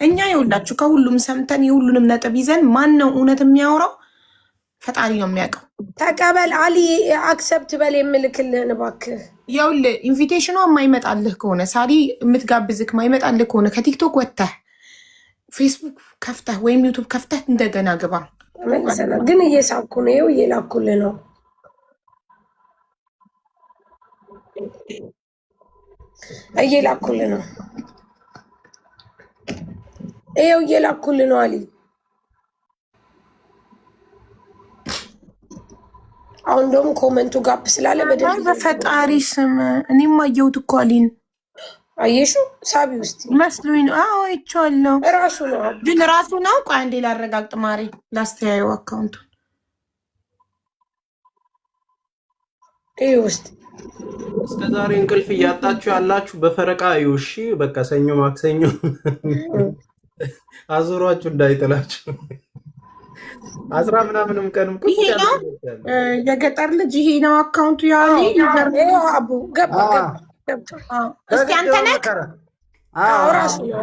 እኛ ይኸውላችሁ ከሁሉም ሰምተን የሁሉንም ነጥብ ይዘን ማን ነው እውነት የሚያወራው ፈጣሪ ነው የሚያውቀው ተቀበል አሊ አክሰፕት በል የምልክልህን እባክህ ይኸውልህ ኢንቪቴሽኗ የማይመጣልህ ከሆነ ሳሊ የምትጋብዝክ የማይመጣልህ ከሆነ ከቲክቶክ ወጥተህ ፌስቡክ ከፍተህ ወይም ዩቱብ ከፍተህ እንደገና ግባ ግን እየሳብኩ ነው ይኸው እየላኩልህ ነው እየላኩልህ ነው ይኸው እየላኩልህ ነው አሊ አሁን ደግሞ ኮመንቱ ጋፕ ስላለ በደንብ በፈጣሪ ስም እኔም አየሁት እኮ አሊን አየሹ ሳቢ ውስጥ መስሎኝ ነው። አዎ አይቼዋለሁ። ራሱ ነው ግን ራሱ ነው። ቆይ አንዴ ላረጋግጥ ማሪ ላስተያየው አካውንቱን ውስጥ እስከ ዛሬ እንቅልፍ እያጣችሁ ያላችሁ በፈረቃ እዩ። እሺ በቃ ሰኞ ማክሰኞ አዙሯችሁ እንዳይጥላችሁ። 10 ምናምንም ቀንም ይሄ ነው የገጠር ልጅ ይሄ ነው አካውንቱ ያለ አቡ ገባ እስኪ አንተ ነህ? ራሱ ነው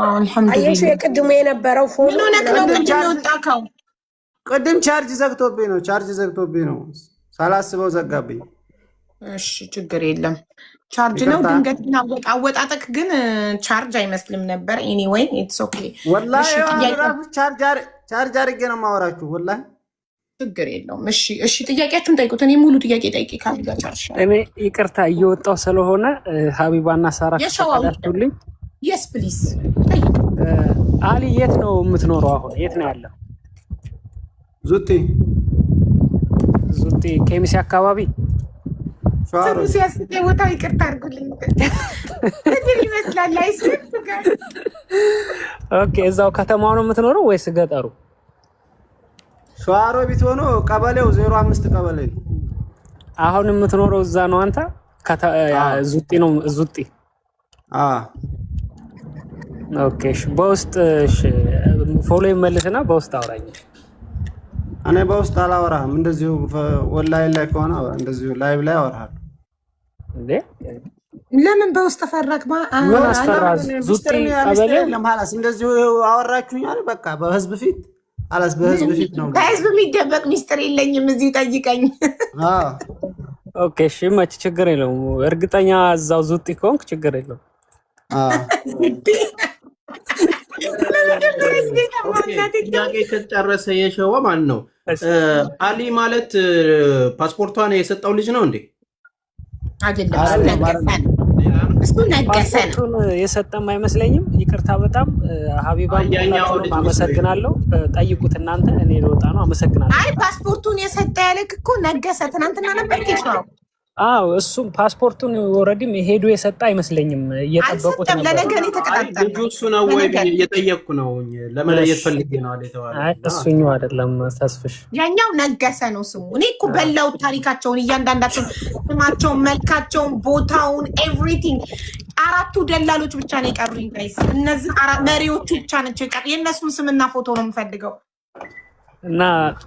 አልሐምዱሊላህ። አየሹ የቅድሙ የነበረው ፎቶ ምን ሆነክ ነው ቅድም የወጣከው? ቅድም ቻርጅ ዘግቶብኝ ነው ሳላስበው ዘጋብኝ። እሺ ችግር የለም። ቻርጅ ነው ድንገት አወጣጠቅ ግን ቻርጅ አይመስልም ነበር። ኤኒዌይ ኢትስ ኦኬ። ወላሂ ቻርጅ አድርጌ ነው የማወራችሁ። ወላሂ ችግር የለውም። እሺ ጥያቄያችሁን ጠይቁት። እኔ ሙሉ ጥያቄ ጠይቄ ካልጋ ጨርሻለሁ። እኔ ይቅርታ እየወጣው ስለሆነ ሀቢባና ሳራ ተቀዳችሁልኝ። የስ ፕሊዝ። አሊ የት ነው የምትኖረው አሁን? የት ነው ያለው? ዙቲ ኬሚሴ አካባቢ ሲያስጠ ቦታው ይቅርታ አድርጉልኝ። እንዴት ይመስላል? አይስት ጋር ኦኬ። እዛው ከተማው ነው የምትኖረው ወይስ ገጠሩ? ሸዋሮቢት ሆኖ ቀበሌው 05 ቀበሌ ነው። አሁን የምትኖረው እዛ ነው አንተ? ዙቲ ነው ዙቲ? ኦኬ። በውስጥ ፎሎ ይመልስና በውስጥ አውራኝ። እኔ በውስጥ አላወራህም። እንደዚሁ ወላሂ ላይ ከሆነ እንደዚሁ ላይቭ ላይ አወራሃለሁ። እንዴ ለምን በውስጥ ፈራክ? ምን አስፈራዝ? ዙቲ ቀበሌ ለማላስ እንደዚሁ አወራችሁኝ አይደል? በቃ በህዝብ ፊት አላስ በህዝብ ፊት ነው። በህዝብ የሚደበቅ ሚስጥር የለኝም። እዚህ ጠይቀኝ። ኦኬ እሺ፣ መች ችግር የለውም። እርግጠኛ እዛው ዙቲ ከሆንክ ችግር የለውም። ጥያቄ ከተጨረሰ የሸዋ ማን ነው? አሊ ማለት ፓስፖርቷን የሰጠው ልጅ ነው እንዴ? አይደለም፣ እሱ ነገሰ ነው የሰጠም አይመስለኝም። ይቅርታ በጣም ሀቢባ አመሰግናለሁ። ጠይቁት እናንተ። እኔ ልወጣ ነው። አመሰግናለሁ። አይ ፓስፖርቱን የሰጠ ያለክ እኮ ነገሰ ትናንትና ነበር ነው። አዎ እሱም ፓስፖርቱን ኦልሬዲ ሄዶ የሰጠ አይመስለኝም። እየጠበቁት ነበር። ለነገር የተቀጣጣ ልጁ እሱ ነው ወይ እየጠየቅኩ ነው። ለመለየት ፈልጌ ነው አለ የተባለ። አይ እሱኛው አይደለም ተስፍሽ፣ ያኛው ነገሰ ነው ስሙ። እኔ እኮ በላው ታሪካቸውን፣ እያንዳንዳቸውን፣ ስማቸውን፣ መልካቸውን፣ ቦታውን ኤቭሪቲንግ። 4 ደላሎች ብቻ ነው የቀሩኝ ጋይስ። እነዚህ መሪዎቹ ብቻ ናቸው የቀሩ። የእነሱን ስምና ፎቶ ነው የምፈልገው። እና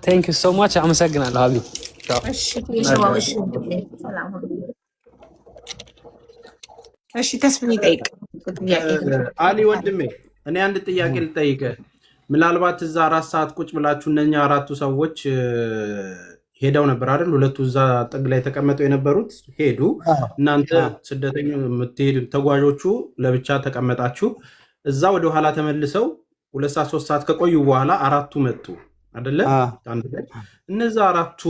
ቴንክ ዩ ሶ ማች አመሰግናለሁ ሀቢ። እሺ ተስፍን ይጠይቅ። አሊ ወንድሜ እኔ አንድ ጥያቄ ልጠይቅህ። ምናልባት እዛ 4 ሰዓት ቁጭ ብላችሁ እነኛ 4ቱ ሰዎች ሄደው ነበር አይደል? 2ቱ እዛ ጥግ ላይ ተቀመጠው የነበሩት ሄዱ። እናንተ ስደተኞች የምትሄዱ ተጓዦቹ ለብቻ ተቀመጣችሁ። እዛ ወደ ኋላ ተመልሰው 2 ሰዓት 3 ሰዓት ከቆዩ በኋላ 4ቱ መጡ አይደለ? እነዛ 4ቱ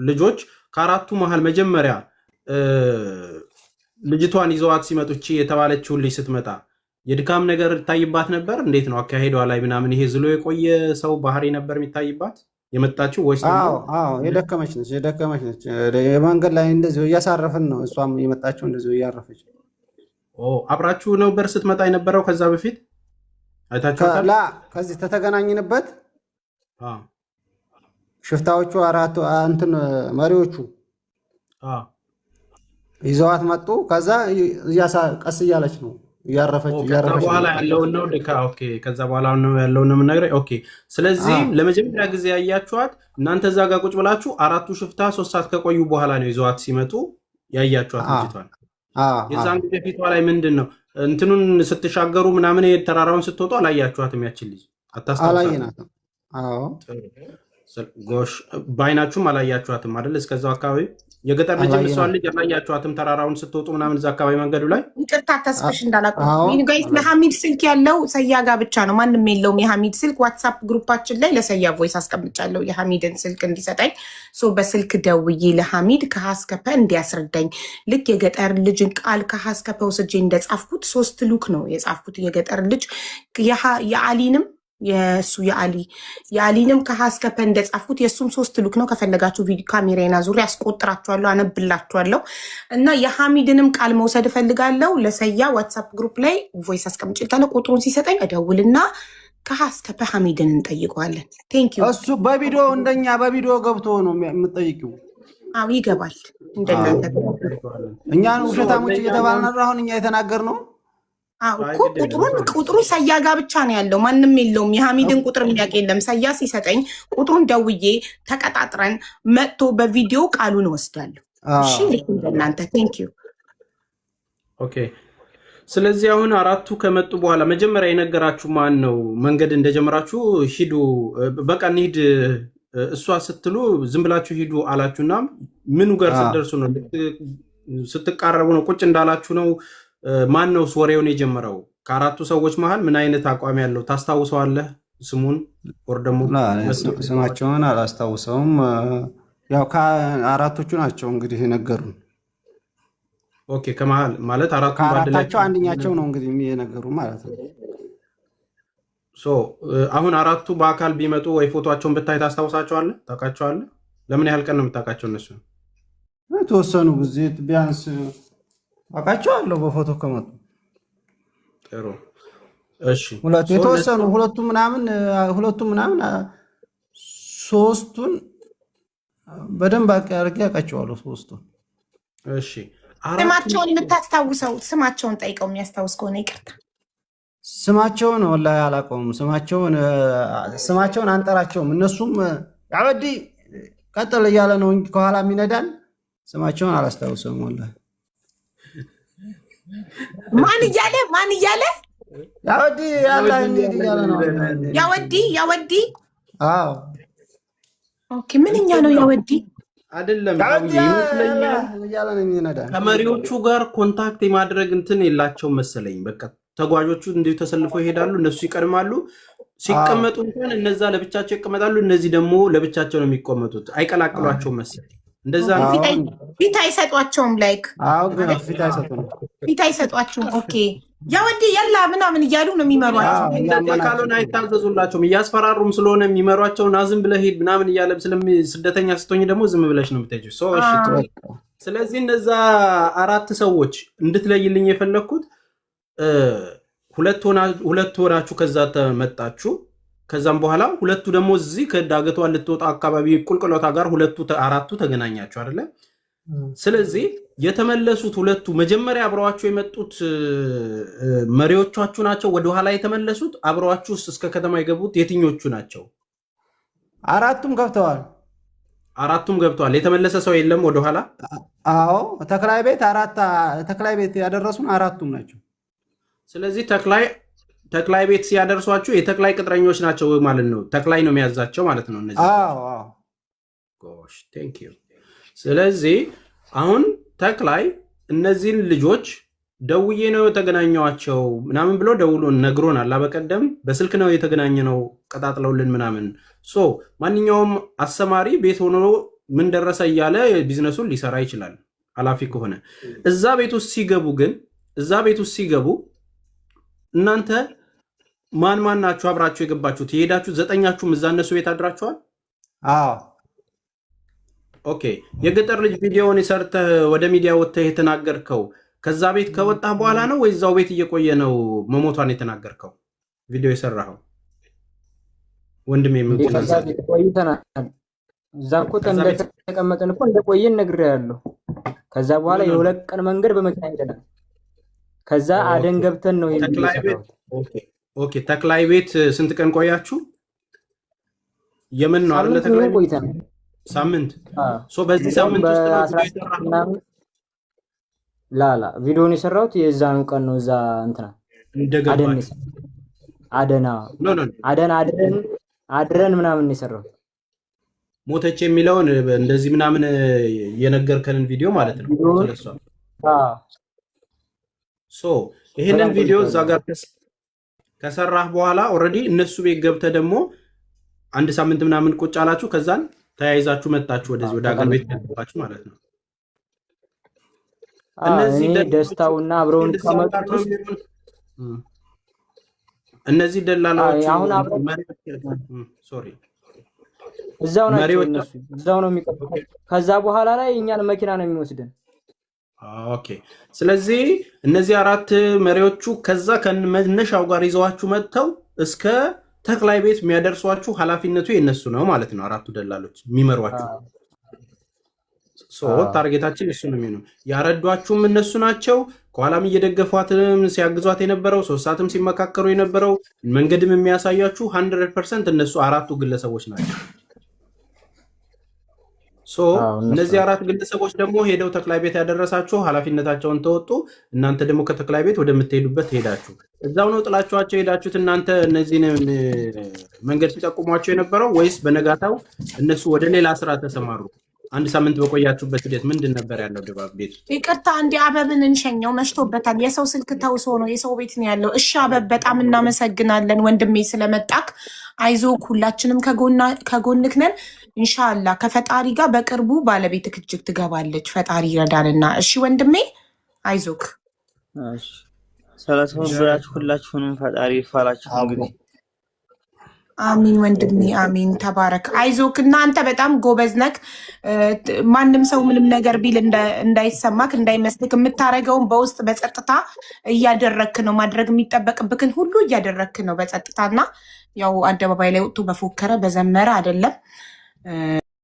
ልጆች ከ4ቱ መሃል መጀመሪያ ልጅቷን ይዘዋት ሲመጡ እቺ የተባለችውን ልጅ ስትመጣ የድካም ነገር ይታይባት ነበር? እንዴት ነው አካሄዷ ላይ ምናምን? ይሄ ዝሎ የቆየ ሰው ባህሪ ነበር የሚታይባት የመጣችው ወይስ? አዎ የደከመች ነች። የመንገድ ላይ እንደዚሁ እያሳረፍን ነው። እሷም የመጣችው እንደዚሁ እያረፈች። አብራችሁ ነበር ስትመጣ የነበረው ከዛ በፊት አይታችኋታል? ከዚህ ተተገናኝንበት ሽፍታዎቹ 4 እንትን መሪዎቹ ይዘዋት መጡ። ከዛ ቀስ እያለች ነው እያረፈች። በኋላ ያለውን ነው ከዛ በኋላ ነው ያለውን ነው የምነግርህ። ኦኬ። ስለዚህ ለመጀመሪያ ጊዜ ያያችኋት እናንተ እዛ ጋር ቁጭ ብላችሁ 4ቱ ሽፍታ 3 ሰዓት ከቆዩ በኋላ ነው ይዘዋት ሲመጡ ያያችኋት ልጅቷን። የዛን ጊዜ ፊቷ ላይ ምንድን ነው እንትኑን ስትሻገሩ ምናምን ተራራውን ስትወጡ አላያችኋትም? ያችን ልጅ አታስታውሳትም? ጎሽ በአይናችሁም አላያችኋትም አይደል? እስከዛው አካባቢ የገጠር ልጅ ምሷን ልጅ አላያችኋትም? ተራራውን ስትወጡ ምናምን እዛ አካባቢ መንገዱ ላይ። ይቅርታ ተስፍሽ እንዳላቆጋይስ ለሐሚድ ስልክ ያለው ሰያ ጋር ብቻ ነው፣ ማንም የለውም የሐሚድ ስልክ። ዋትሳፕ ግሩፓችን ላይ ለሰያ ቮይስ አስቀምጫለሁ የሐሚድን ስልክ እንዲሰጠኝ። በስልክ ደውዬ ለሐሚድ ከሀስከፐ እንዲያስረዳኝ ልክ የገጠር ልጅን ቃል ከሀስከፐ ወስጄ እንደጻፍኩት 3 ሉክ ነው የጻፍኩት። የገጠር ልጅ የአሊንም የሱ የአሊንም ከሀስከፐ እንደጻፉት የሱም 3 ሉክ ነው። ከፈለጋችሁ ቪዲዮ ካሜራና ዙሪያ አስቆጥራችኋለሁ፣ አነብላችኋለሁ። እና የሐሚድንም ቃል መውሰድ እፈልጋለሁ። ለሰያ ዋትሳፕ ግሩፕ ላይ ቮይስ አስቀምጭልታለሁ። ቁጥሩን ሲሰጠኝ እደውልና ከሀስከፐ ሐሚድን እንጠይቀዋለን። ቴንክ ዩ። እሱ በቪዲዮ እንደኛ በቪዲዮ ገብቶ ነው የምጠይቂው? አዎ ይገባል። እንደናንተ እኛን ውሸታሞች እየተባልን አሁን እኛ የተናገርነው እኮ ቁጥሩ ሰያ ጋር ብቻ ነው ያለው፣ ማንም የለውም። የሐሚድን ቁጥር የሚያውቅ የለም። ሰያ ሲሰጠኝ ቁጥሩን ደውዬ ተቀጣጥረን መጥቶ በቪዲዮ ቃሉን ወስዳለሁ። እሺ እንደናንተ ቴንክ ዩ። ኦኬ። ስለዚህ አሁን አራቱ ከመጡ በኋላ መጀመሪያ የነገራችሁ ማን ነው? መንገድ እንደጀመራችሁ ሂዱ፣ በቃ እንሂድ እሷ ስትሉ ዝም ብላችሁ ሂዱ አላችሁና ምኑ ጋር ስትደርሱ ነው? ስትቃረቡ ነው? ቁጭ እንዳላችሁ ነው? ማን ነው ወሬውን የጀመረው? ከአራቱ ሰዎች መሃል ምን አይነት አቋም ያለው ታስታውሰዋለህ? ስሙን ወር ደግሞ ስማቸውን አላስታውሰውም። ያው ከአራቶቹ ናቸው እንግዲህ የነገሩን። ኦኬ። ከመሃል ማለት ከአራታቸው አንደኛቸው ነው እንግዲህ የነገሩ ማለት ነው። አሁን አራቱ በአካል ቢመጡ ወይ ፎቶቸውን ብታይ ታስታውሳቸዋለህ? ታውቃቸዋለህ? ለምን ያህል ቀን ነው የምታውቃቸው? እነሱ የተወሰኑ ጊዜ ቢያንስ አውቃቸዋለሁ በፎቶ ከመጡ። ጥሩ እሺ። ሁለቱ ምናምን ሶስቱን በደንብ አድርጌ አውቃቸዋለሁ ሶስቱን። እሺ። ስማቸውን የምታስታውሰው ስማቸውን ጠይቀው የሚያስታውስ ከሆነ ይቅርታ። ስማቸውን ወላሂ አላውቀውም። ስማቸውን አንጠራቸውም። እነሱም ያወዲ ቀጥል እያለ ነው እንጂ ከኋላ የሚነዳን ስማቸውን አላስታውሰውም ወላሂ። ማን እያለ ያወዲ ያላ እንዴት እያለ ነው ያወዲ። አዎ ኦኬ። ምንኛ ነው ያወዲ? አይደለም ይመስለኛል ከመሪዎቹ ጋር ኮንታክት የማድረግ እንትን የላቸውም መሰለኝ። በቃ ተጓዦቹ እንዲሁ ተሰልፈው ይሄዳሉ፣ እነሱ ይቀድማሉ። ሲቀመጡ እንኳን እነዛ ለብቻቸው ይቀመጣሉ፣ እነዚህ ደግሞ ለብቻቸው ነው የሚቆመጡት። አይቀላቅሏቸውም መሰለኝ። እንደዛ ነው። ፊት አይሰጧቸውም። ላይክ ፊት አይሰጧቸውም። ኦኬ። ያወዲ ያላ ምናምን እያሉ ነው የሚመሯቸው። እንደዚህ ካልሆነ አይታዘዙላቸውም። እያስፈራሩም ስለሆነ የሚመሯቸው ና ዝም ብለህ ሄድ ምናምን እያለ ስደተኛ ስትሆኝ ደግሞ ዝም ብለሽ ነው የምትሄጂው። ስለዚህ እነዛ አራት ሰዎች እንድትለይልኝ የፈለግኩት ሁለት ሆናችሁ ከዛ ተመጣችሁ። ከዛም በኋላ ሁለቱ ደግሞ እዚህ ከዳገቷ ልትወጣ አካባቢ ቁልቁሎታ ጋር አራቱ ተገናኛችሁ አይደለ? ስለዚህ የተመለሱት ሁለቱ መጀመሪያ አብረዋችሁ የመጡት መሪዎቻችሁ ናቸው። ወደኋላ የተመለሱት አብረዋችሁ እስከ ከተማ የገቡት የትኞቹ ናቸው? አራቱም ገብተዋል። የተመለሰ ሰው የለም ወደኋላ? አዎ፣ ተክላይ ቤት ያደረሱን አራቱም ናቸው። ስለዚህ ተክላይ ቤት ሲያደርሷችሁ የተክላይ ቅጥረኞች ናቸው ማለት ነው። ተክላይ ነው የሚያዛቸው ማለት ነው እነዚህ። ጎሽ ቴንክ ዩ። ስለዚህ አሁን ተክላይ እነዚህን ልጆች ደውዬ ነው የተገናኘዋቸው ምናምን ብሎ ደውሎ ነግሮናል። በቀደም በስልክ ነው የተገናኘነው ቀጣጥለውልን ምናምን። ማንኛውም አሰማሪ ቤት ሆኖ ምን ደረሰ እያለ ቢዝነሱን ሊሰራ ይችላል ኃላፊ ከሆነ። እዛ ቤት ውስጥ ሲገቡ እናንተ ማን ናችሁ አብራችሁ የገባችሁት? የሄዳችሁ 9ኛችሁም እዛ እነሱ ቤት አድራችኋል? አዎ። ኦኬ። የገጠር ልጅ ቪዲዮውን ሰርተህ ወደ ሚዲያ ወጥተህ የተናገርከው ከዛ ቤት ከወጣህ በኋላ ነው ወይ እዛው ቤት እየቆየ ነው መሞቷን የተናገርከው? ቪዲዮ የሰራኸው ወንድሜ እዛ እኮ እንደተቀመጠን እኮ እንደቆየን ነግሬሃለሁ። ከዛ በኋላ የ2 ቀን መንገድ በመኪና ሄደናል። ከዛ አደን ገብተን ነው ኦኬ። ተክላይ ቤት ስንት ቀን ቆያችሁ? የምን ነው አይደለ? ተክላይ ቆይተን ሳምንት። በዚህ ሳምንት ውስጥ ነው ላላ ቪዲዮን የሰራሁት የዛኑ ቀን ነው። እዛ እንትና አድረን ምናምን የሰራሁት ሞተች የሚለውን እንደዚህ ምናምን የነገርከንን ቪዲዮ ማለት ነው ስለሷ። ይሄንን ቪዲዮ እዛ ጋር ከሰራህ በኋላ ኦልሬዲ እነሱ ቤት ገብተህ ደግሞ 1 ሳምንት ምናምን ቁጭ አላችሁ። ከዛን ተያይዛችሁ መጣችሁ ወደዚህ ወደ ሀገር ቤት ገባችሁ ማለት ነው። እነዚህ ደስታውና አብረውን ከመጡት እነዚህ ደላላዎቹ አሁን ሶሪ እዛው ናቸው እነሱ እዛው ነው የሚቀጥሉት። ከዛ በኋላ ላይ እኛን መኪና ነው የሚወስደን። ኦኬ። ስለዚህ እነዚህ 4 መሪዎቹ ከዛ ከመነሻው ጋር ይዘዋችሁ መጥተው እስከ ተክላይ ቤት የሚያደርሷችሁ ኃላፊነቱ የነሱ ነው ማለት ነው። 4ቱ ደላሎች የሚመሯችሁ ታርጌታችን እሱ ነው የሚሆነው። ያረዷችሁም እነሱ ናቸው። ከኋላም እየደገፏትም ሲያግዟት የነበረው 3 ሰዓትም ሲመካከሩ የነበረው መንገድም የሚያሳያችሁ 100% እነሱ 4ቱ ግለሰቦች ናቸው። እነዚህ 4 ግለሰቦች ደግሞ ሄደው ተክላይ ቤት ያደረሳችሁ ኃላፊነታቸውን ተወጡ። እናንተ ደግሞ ከተክላይ ቤት ወደምትሄዱበት ሄዳችሁ እዛው ነው ጥላችኋቸው ሄዳችሁት። እናንተ እነዚህን መንገድ ሲጠቁሟቸው የነበረው ወይስ በነጋታው እነሱ ወደ ሌላ ስራ ተሰማሩ? አንድ ሳምንት በቆያችሁበት ሂደት ምንድን ነበር ያለው ድባብ ቤት? ይቅርታ እንዲ አበብን እንሸኘው፣ መሽቶበታል። የሰው ስልክ ተውሶ ነው፣ የሰው ቤት ነው ያለው። እሺ አበብ በጣም እናመሰግናለን ወንድሜ ስለመጣክ። አይዞክ፣ ሁላችንም ከጎንክ ነን። ኢንሻአላ ከፈጣሪ ጋር በቅርቡ ባለቤትክ እጅግ ትገባለች። ፈጣሪ ይረዳንና። እሺ ወንድሜ አይዞክ። እሺ ሰላም ብላችሁ ሁላችሁንም ፈጣሪ ይፋላችሁ እንግዲህ። አሚን ወንድሜ አሚን። ተባረክ። አይዞክ። እናንተ በጣም ጎበዝ ነክ። ማንም ሰው ምንም ነገር ቢል እንዳይሰማክ እንዳይመስልክ፣ የምታረገውን በውስጥ በጸጥታ እያደረክ ነው። ማድረግ የሚጠበቅብክን ሁሉ እያደረክ ነው በጸጥታና ያው አደባባይ ላይ ወጥቶ በፎከረ በዘመረ አይደለም።